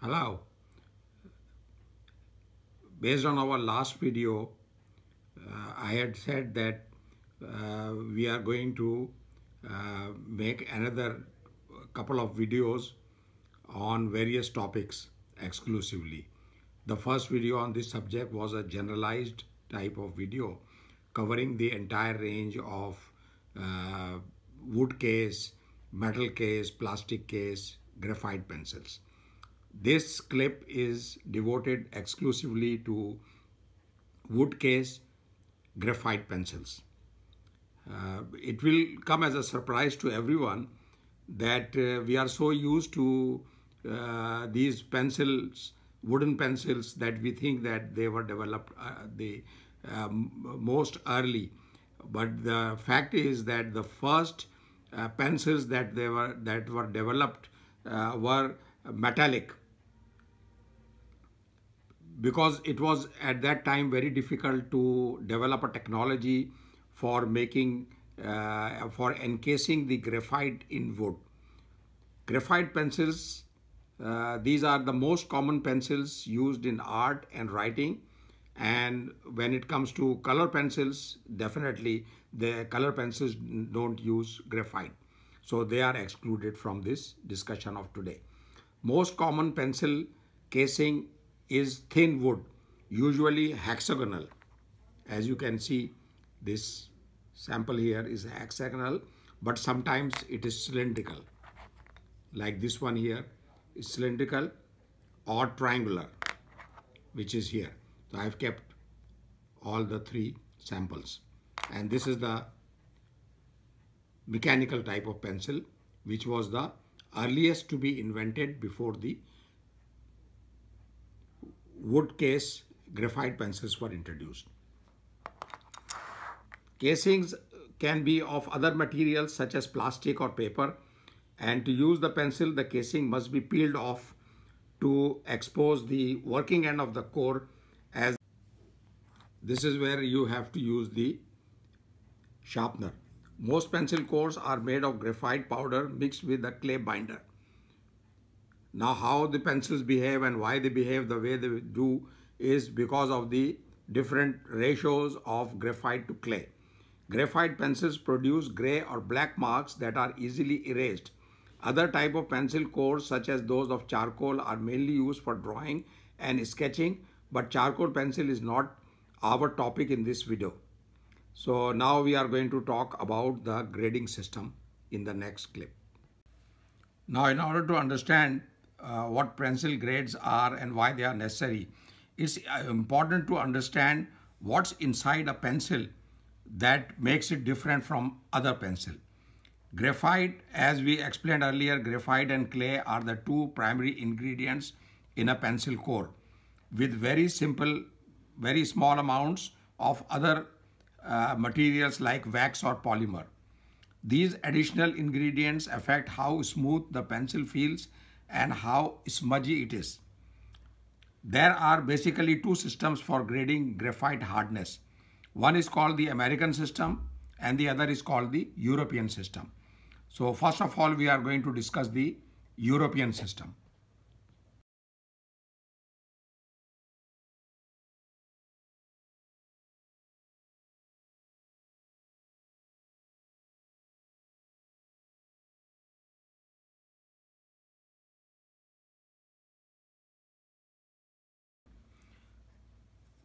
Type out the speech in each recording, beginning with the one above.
Hello. Based on our last video, I had said that we are going to make another couple of videos on various topics exclusively. The first video on this subject was a generalized type of video covering the entire range of wood case, metal case, plastic case, graphite pencils. This clip is devoted exclusively to wood case graphite pencils. It will come as a surprise to everyone that we are so used to these pencils, wooden pencils, that we think that they were developed most early. But the fact is that the first pencils that were developed were metallic, because it was at that time very difficult to develop a technology for making for encasing the graphite in wood. Graphite pencils, these are the most common pencils used in art and writing, and when it comes to color pencils, definitely the color pencils don't use graphite, so they are excluded from this discussion of today. Most common pencil casing is thin wood, usually hexagonal. As you can see, this sample here is hexagonal, but sometimes it is cylindrical. Like this one here is cylindrical or triangular, which is here. So I have kept all the three samples. And this is the mechanical type of pencil, which was the earliest to be invented before the wood case graphite pencils were introduced. Casings can be of other materials such as plastic or paper, and to use the pencil, the casing must be peeled off to expose the working end of the core, as this is where you have to use the sharpener. Most pencil cores are made of graphite powder mixed with a clay binder. Now, how the pencils behave and why they behave the way they do is because of the different ratios of graphite to clay. Graphite pencils produce gray or black marks that are easily erased. Other type of pencil cores, such as those of charcoal, are mainly used for drawing and sketching, but charcoal pencil is not our topic in this video. So now we are going to talk about the grading system in the next clip. Now, in order to understand what pencil grades are and why they are necessary, it's important to understand what's inside a pencil that makes it different from other pencil. Graphite, as we explained earlier, graphite and clay are the two primary ingredients in a pencil core, with very simple, very small amounts of other materials like wax or polymer. These additional ingredients affect how smooth the pencil feels and how smudgy it is. There are basically two systems for grading graphite hardness. One is called the American system and the other is called the European system. So first of all, we are going to discuss the European system.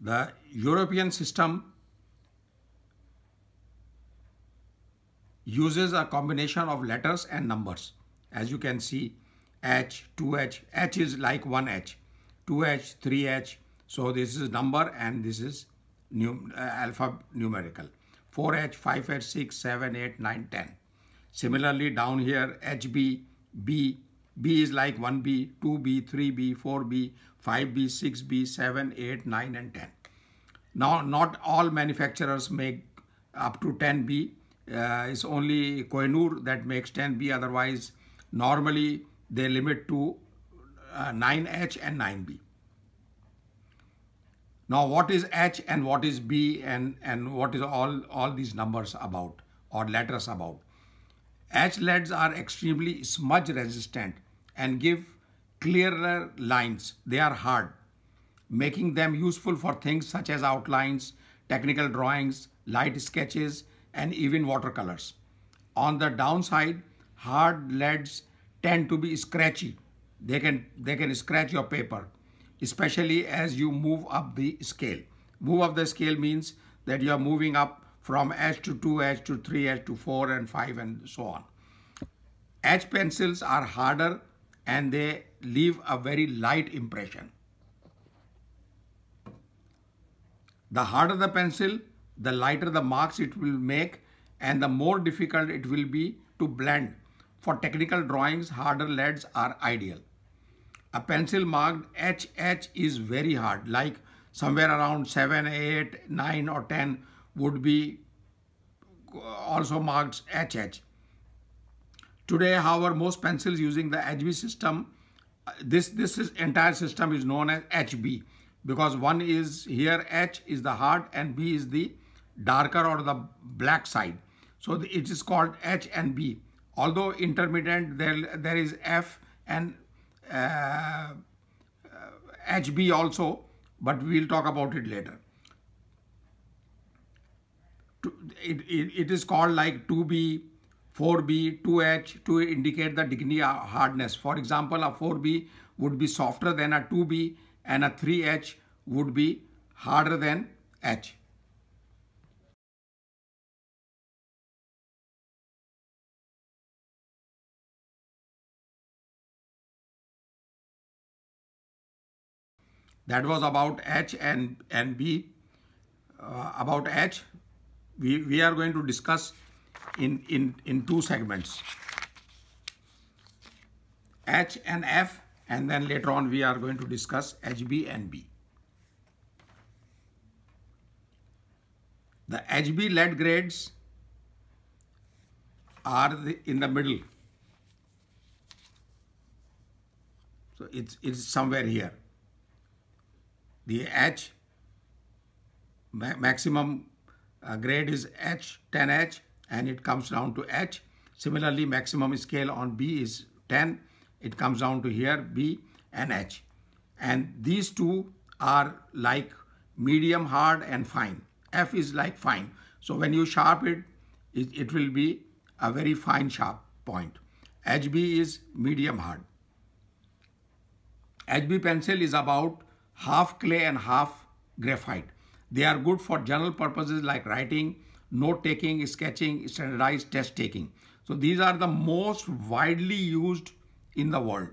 The European system uses a combination of letters and numbers. As you can see, H, 2H, H is like 1H, 2H, 3H. So this is number and this is alpha numerical. 4H, 5H, 6, 7, 8, 9, 10. Similarly, down here, HB, B, B is like 1B, 2B, 3B, 4B, 5B, 6B, 7, 8, 9, and 10. Now, not all manufacturers make up to 10B. It's only Koh-i-Noor that makes 10B. Otherwise, normally they limit to 9H and 9B. Now, what is H and what is B and what is all these numbers about or letters about? H leads are extremely smudge resistant and give clearer lines. They are hard, making them useful for things such as outlines, technical drawings, light sketches, and even watercolors. On the downside, hard leads tend to be scratchy. They can scratch your paper, especially as you move up the scale. Move up the scale means that you are moving up from H to 2H to 3H to 4 and 5 and so on. H pencils are harder and they leave a very light impression. The harder the pencil, the lighter the marks it will make and the more difficult it will be to blend. For technical drawings, harder leads are ideal. A pencil marked HH is very hard, like somewhere around 7, 8, 9 or 10 would be also marked HH. Today, however, most pencils using the HB system, entire system is known as HB because one is here, H is the hard and B is the darker or the black side. So it is called H and B. Although intermittent, there is F and HB also, but we will talk about it later. It is called like 2B, 4B, 2H to indicate the degree of hardness. For example, a 4B would be softer than a 2B and a 3H would be harder than H. That was about H and B. About H, we are going to discuss in two segments, H and F, and then later on we are going to discuss HB and B. The HB lead grades are in the middle. So it's somewhere here. The H maximum grade is H, 10H, and it comes down to H. Similarly, maximum scale on B is 10. It comes down to here, B and H. And these two are like medium, hard, and fine. F is like fine. So when you sharp it will be a very fine sharp point. HB is medium hard. HB pencil is about half clay and half graphite. They are good for general purposes like writing, note taking, sketching, standardized test taking. So these are the most widely used in the world.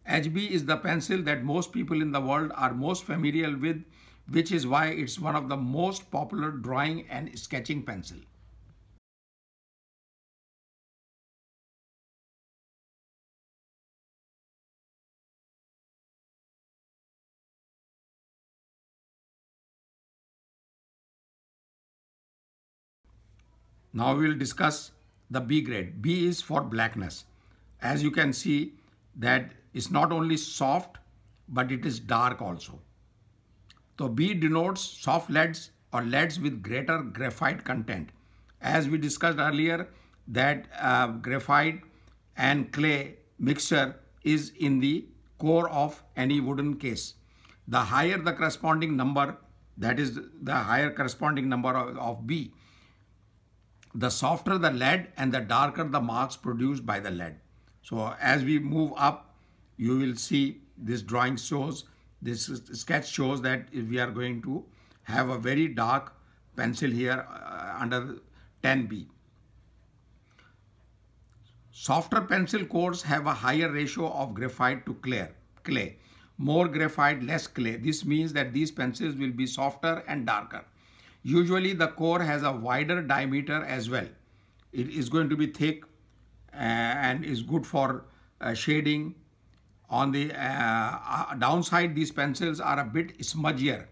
HB is the pencil that most people in the world are most familiar with, which is why it's one of the most popular drawing and sketching pencil. Now we will discuss the B grade. B is for blackness. As you can see that it's not only soft, but it is dark also. So B denotes soft leads or leads with greater graphite content. As we discussed earlier that graphite and clay mixture is in the core of any wooden case. The higher the corresponding number, that is the higher corresponding number of B, the softer the lead and the darker the marks produced by the lead. So as we move up, you will see this drawing shows, this sketch shows that we are going to have a very dark pencil here under 10B. Softer pencil cores have a higher ratio of graphite to clay. More graphite, less clay. This means that these pencils will be softer and darker. Usually the core has a wider diameter as well. It is going to be thick and is good for shading. On the downside, these pencils are a bit smudgier,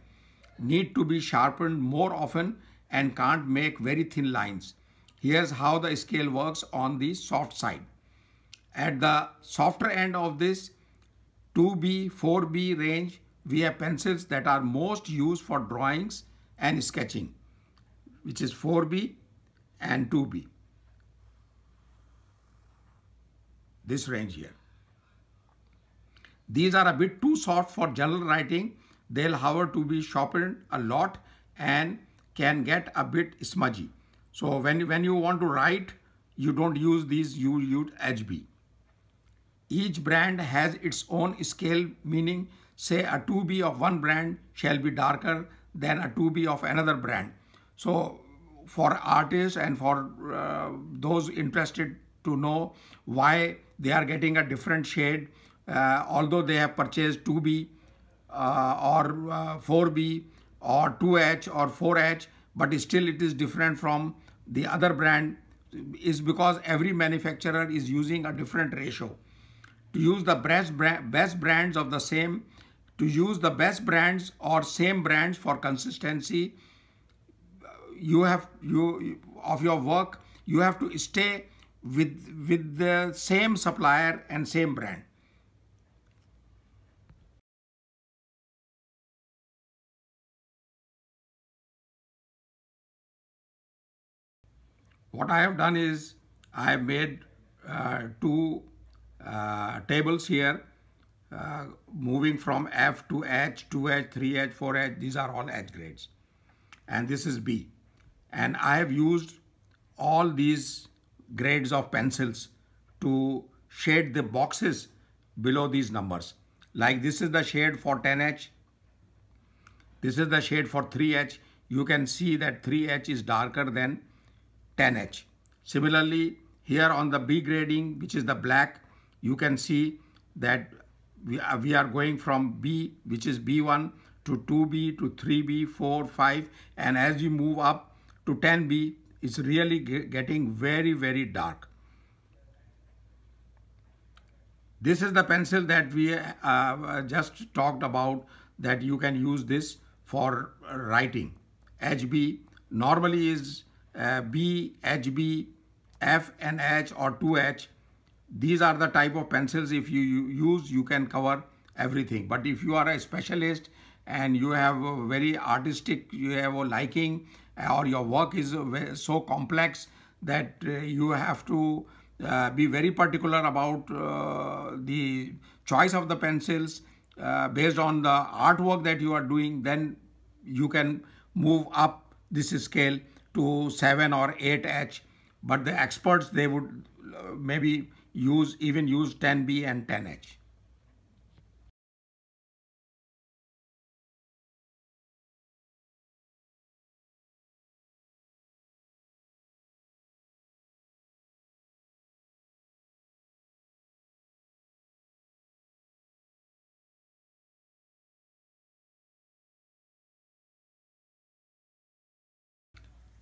need to be sharpened more often and can't make very thin lines. Here's how the scale works on the soft side. At the softer end of this 2B, 4B range, we have pencils that are most used for drawings and sketching, which is 4B and 2B. This range here. These are a bit too soft for general writing. They'll have to be sharpened a lot and can get a bit smudgy. So when you want to write, you don't use these, you use HB. Each brand has its own scale, meaning say a 2B of one brand shall be darker than a 2B of another brand. So for artists and for those interested to know why they are getting a different shade, although they have purchased 2B or 4B or 2H or 4H, but still it is different from the other brand, is because every manufacturer is using a different ratio. To use the best brands of the same, to use the best brands or same brands for consistency, of your work, you have to stay with the same supplier and same brand. What I have done is I have made two tables here, moving from F to H, 2H, 3H, 4H. These are all H grades. And this is B. And I have used all these grades of pencils to shade the boxes below these numbers. Like this is the shade for 10H. This is the shade for 3H. You can see that 3H is darker than 10H. Similarly, here on the B grading, which is the black, you can see that we are going from B, which is B1, to 2B, to 3B, 4, 5, and as we move up to 10B, it's really getting very, very dark. This is the pencil that we just talked about, that you can use this for writing. HB normally is B, HB, F and H or 2H. These are the type of pencils if you use, you can cover everything. But if you are a specialist and you have a very artistic, you have a liking, or your work is so complex that you have to be very particular about the choice of the pencils based on the artwork that you are doing, then you can move up this scale to 7 or 8H. But the experts, they would maybe use 10B and 10H.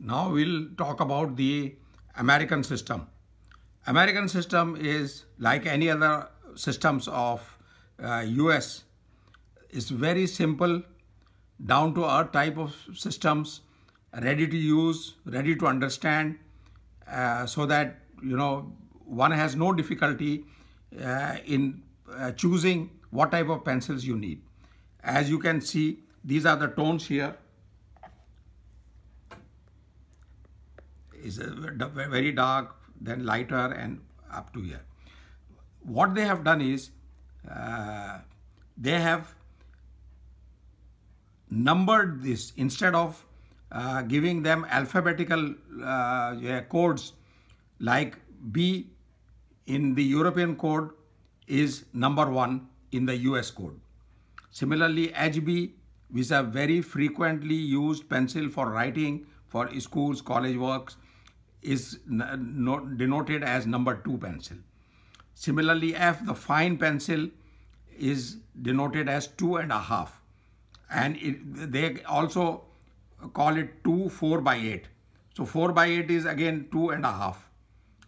Now we'll talk about the American system. American system is like any other systems of US. It's very simple, down to earth type of systems, ready to use, ready to understand, so that one has no difficulty in choosing what type of pencils you need. As you can see, these are the tones here. Is very dark, then lighter, and up to here. What they have done is they have numbered this instead of giving them alphabetical codes, like B in the European code is number 1 in the US code. Similarly, HB, which is a very frequently used pencil for writing for schools, college works, is denoted as number 2 pencil. Similarly, F, the fine pencil, is denoted as 2.5, and they also call it 2 4/8. So 4/8 is again 2.5,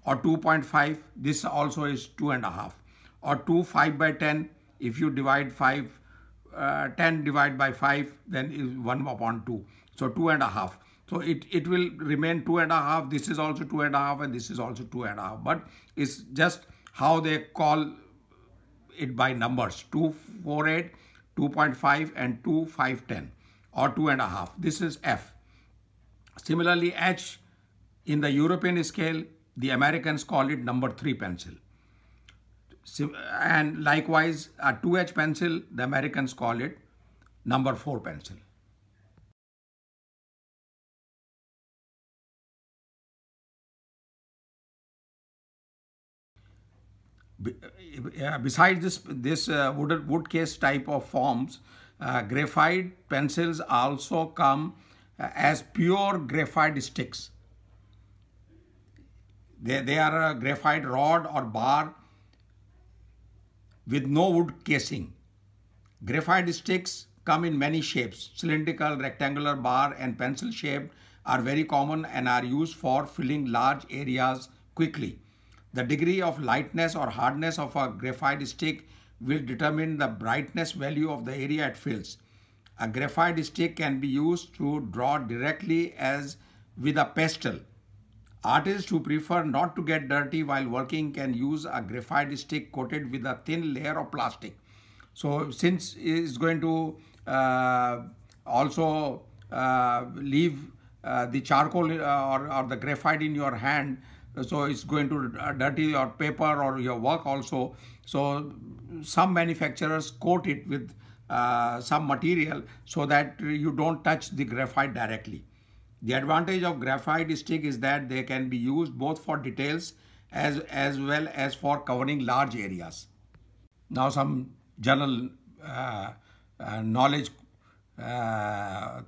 or 2.5. This also is 2.5, or 2 5/10. If you divide 10 divided by 5, then is 1/2. So 2.5. So it will remain 2.5. This is also 2.5, and this is also 2.5. But it's just how they call it by numbers: 2 4/8, 2.5, and 2 5/10, or 2.5. This is F. Similarly, H in the European scale, the Americans call it number 3 pencil. And likewise, a 2H pencil, the Americans call it number 4 pencil. Besides this wood case type of forms, graphite pencils also come as pure graphite sticks. They are a graphite rod or bar with no wood casing. Graphite sticks come in many shapes. Cylindrical, rectangular, bar and pencil shaped are very common and are used for filling large areas quickly. The degree of lightness or hardness of a graphite stick will determine the brightness value of the area it fills. A graphite stick can be used to draw directly as with a pastel. Artists who prefer not to get dirty while working can use a graphite stick coated with a thin layer of plastic. So since it's going to also leave the charcoal or the graphite in your hand, so it's going to dirty your paper or your work also. So some manufacturers coat it with some material so that you don't touch the graphite directly. The advantage of graphite stick is that they can be used both for details as well as for covering large areas. Now some general knowledge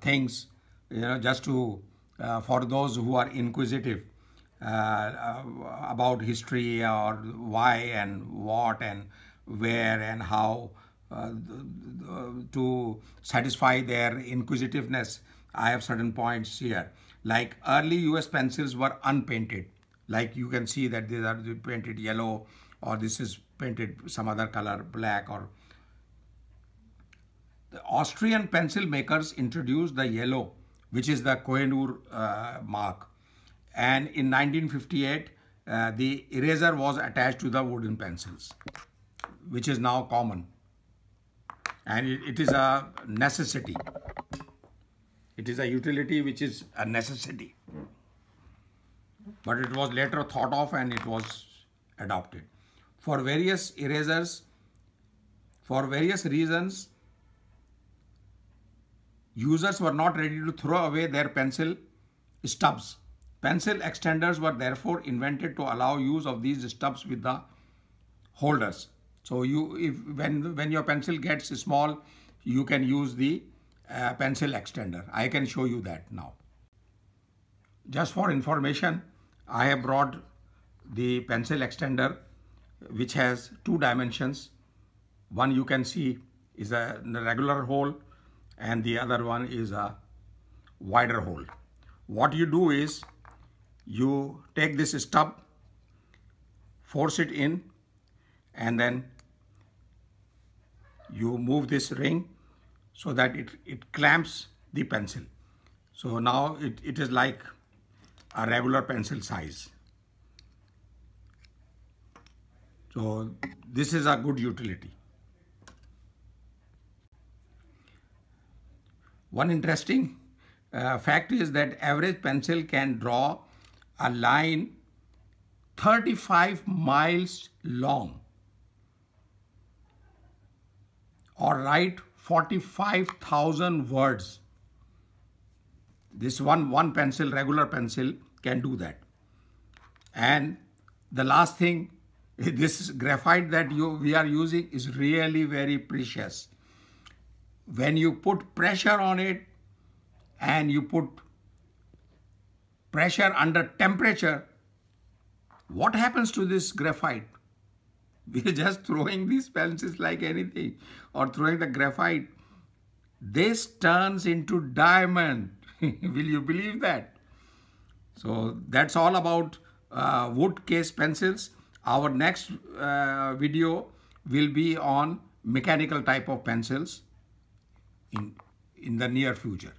things, just to for those who are inquisitive about history or why and what and where and how, to satisfy their inquisitiveness. I have certain points here. Like early US pencils were unpainted. Like you can see that these are painted yellow, or this is painted some other color, black. Or the Austrian pencil makers introduced the yellow, which is the Koh-i-Noor mark. And in 1958, the eraser was attached to the wooden pencils, which is now common. And it is a necessity. It is a utility which is a necessity. But it was later thought of and it was adopted. For various erasers, for various reasons, users were not ready to throw away their pencil stubs. Pencil extenders were therefore invented to allow use of these stubs with the holders. So when your pencil gets small, you can use the pencil extender. I can show you that now. Just for information, I have brought the pencil extender, which has 2 dimensions. One you can see is a regular hole and the other one is a wider hole. What you do is you take this stub, force it in, and then you move this ring so that it clamps the pencil. So now it is like a regular pencil size. So this is a good utility. One interesting fact is that average pencil can draw a line 35 miles long or write 45,000 words. This one pencil, regular pencil, can do that. And the last thing, this graphite that we are using is really very precious. When you put pressure on it and you put pressure under temperature, what happens to this graphite? We are just throwing these pencils like anything, or throwing the graphite. This turns into diamond. Will you believe that? So that's all about wood case pencils. Our next video will be on mechanical type of pencils in the near future.